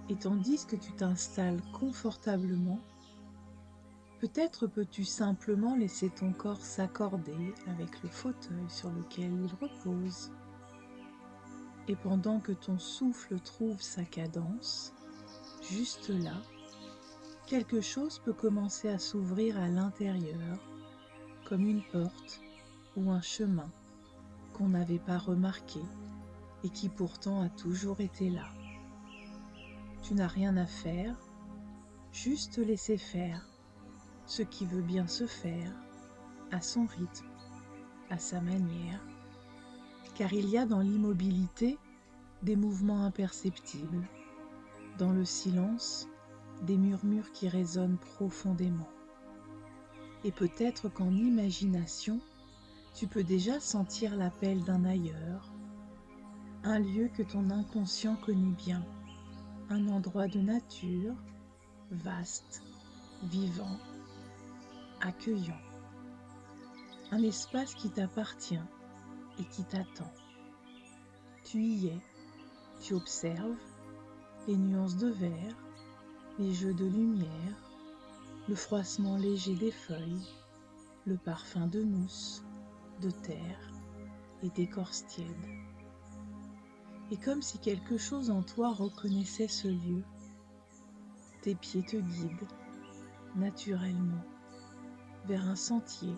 Et tandis que tu t'installes confortablement, peut-être peux-tu simplement laisser ton corps s'accorder avec le fauteuil sur lequel il repose. Et pendant que ton souffle trouve sa cadence, juste là, quelque chose peut commencer à s'ouvrir à l'intérieur, comme une porte ou un chemin qu'on n'avait pas remarqué et qui pourtant a toujours été là. Tu n'as rien à faire, juste laisser faire ce qui veut bien se faire, à son rythme, à sa manière, car il y a dans l'immobilité des mouvements imperceptibles, dans le silence, des murmures qui résonnent profondément. Et peut-être qu'en imagination, tu peux déjà sentir l'appel d'un ailleurs, un lieu que ton inconscient connaît bien, un endroit de nature, vaste, vivant, accueillant, un espace qui t'appartient et qui t'attend. Tu y es, tu observes les nuances de vert, les jeux de lumière, le froissement léger des feuilles, le parfum de mousse, de terre et d'écorce tiède. Et comme si quelque chose en toi reconnaissait ce lieu, tes pieds te guident naturellement vers un sentier,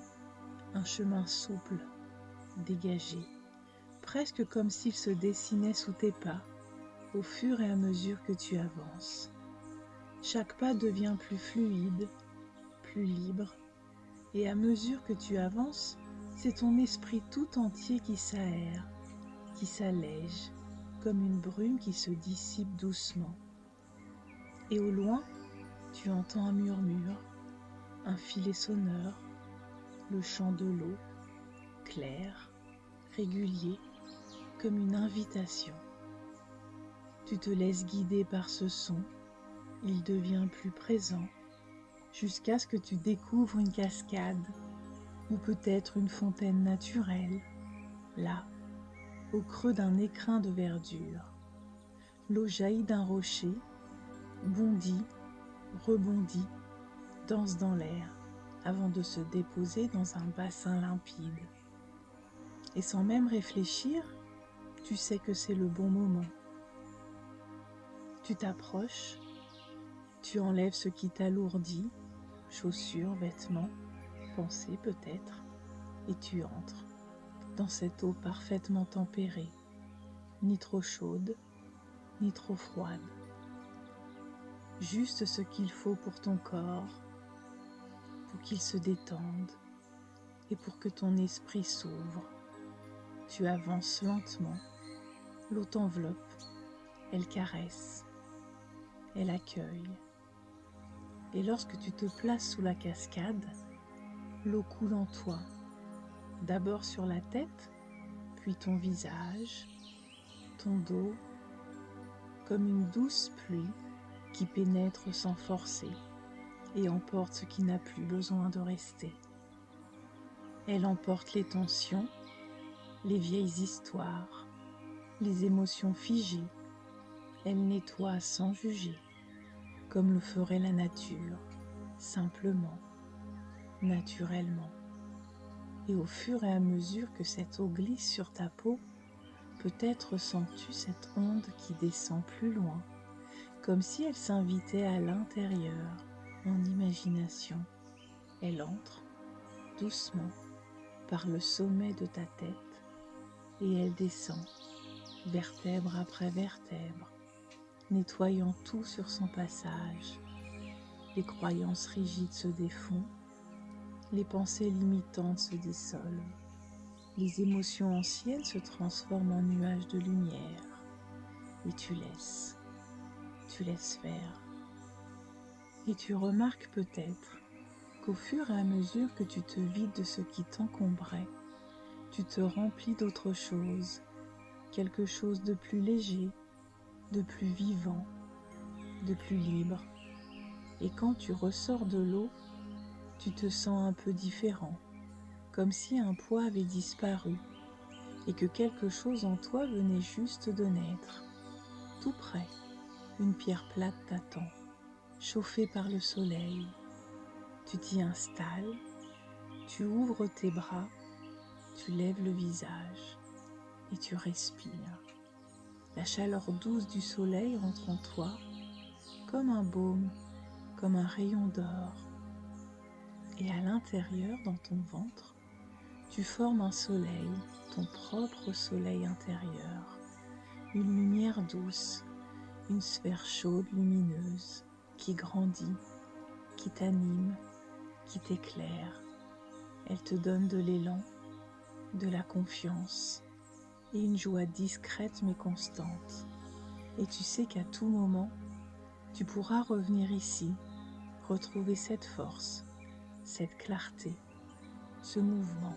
un chemin souple, dégagé, presque comme s'il se dessinait sous tes pas au fur et à mesure que tu avances. Chaque pas devient plus fluide, plus libre, et à mesure que tu avances, c'est ton esprit tout entier qui s'aère, qui s'allège, comme une brume qui se dissipe doucement. Et au loin, tu entends un murmure, un filet sonore, le chant de l'eau, clair, régulier, comme une invitation. Tu te laisses guider par ce son, il devient plus présent, jusqu'à ce que tu découvres une cascade, ou peut-être une fontaine naturelle, là, au creux d'un écrin de verdure. L'eau jaillit d'un rocher, bondit, rebondit, danse dans l'air, avant de se déposer dans un bassin limpide. Et sans même réfléchir, tu sais que c'est le bon moment. Tu t'approches, tu enlèves ce qui t'alourdit, chaussures, vêtements, pensées peut-être, et tu entres dans cette eau parfaitement tempérée, ni trop chaude, ni trop froide. Juste ce qu'il faut pour ton corps, pour qu'il se détende et pour que ton esprit s'ouvre. Tu avances lentement, l'eau t'enveloppe, elle caresse, elle accueille. Et lorsque tu te places sous la cascade, l'eau coule en toi, d'abord sur la tête, puis ton visage, ton dos, comme une douce pluie qui pénètre sans forcer et emporte ce qui n'a plus besoin de rester. Elle emporte les tensions, les vieilles histoires, les émotions figées. Elle nettoie sans juger, comme le ferait la nature, simplement, naturellement. Et au fur et à mesure que cette eau glisse sur ta peau, peut-être sens-tu cette onde qui descend plus loin, comme si elle s'invitait à l'intérieur, en imagination. Elle entre, doucement, par le sommet de ta tête, et elle descend, vertèbre après vertèbre, nettoyant tout sur son passage. Les croyances rigides se défont, les pensées limitantes se dissolvent, les émotions anciennes se transforment en nuages de lumière, et tu laisses faire. Et tu remarques peut-être qu'au fur et à mesure que tu te vides de ce qui t'encombrait, tu te remplis d'autre chose, quelque chose de plus léger, de plus vivant, de plus libre. Et quand tu ressors de l'eau, tu te sens un peu différent, comme si un poids avait disparu et que quelque chose en toi venait juste de naître, tout près, Une pierre plate t'attend, chauffée par le soleil. Tu t'y installes, tu ouvres tes bras, tu lèves le visage et tu respires. La chaleur douce du soleil rentre en toi comme un baume, comme un rayon d'or. Et à l'intérieur, dans ton ventre, tu formes un soleil, ton propre soleil intérieur, une lumière douce, une sphère chaude, lumineuse, qui grandit, qui t'anime, qui t'éclaire. Elle te donne de l'élan, de la confiance et une joie discrète mais constante. Et tu sais qu'à tout moment, tu pourras revenir ici, retrouver cette force, cette clarté, ce mouvement.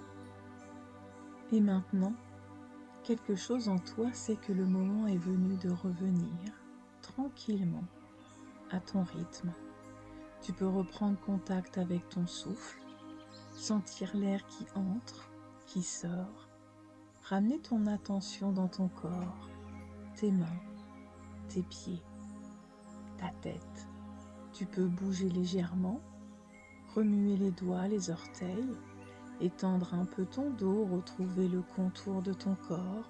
Et maintenant, quelque chose en toi sait que le moment est venu de revenir tranquillement à ton rythme. Tu peux reprendre contact avec ton souffle, sentir l'air qui entre, qui sort, ramener ton attention dans ton corps, tes mains, tes pieds, ta tête. Tu peux bouger légèrement, remuer les doigts, les orteils, étendre un peu ton dos, retrouver le contour de ton corps,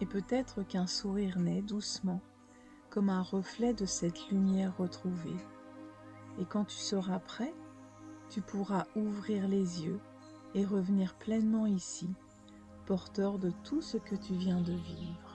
et peut-être qu'un sourire naît doucement, comme un reflet de cette lumière retrouvée. Et quand tu seras prêt, tu pourras ouvrir les yeux et revenir pleinement ici, porteur de tout ce que tu viens de vivre.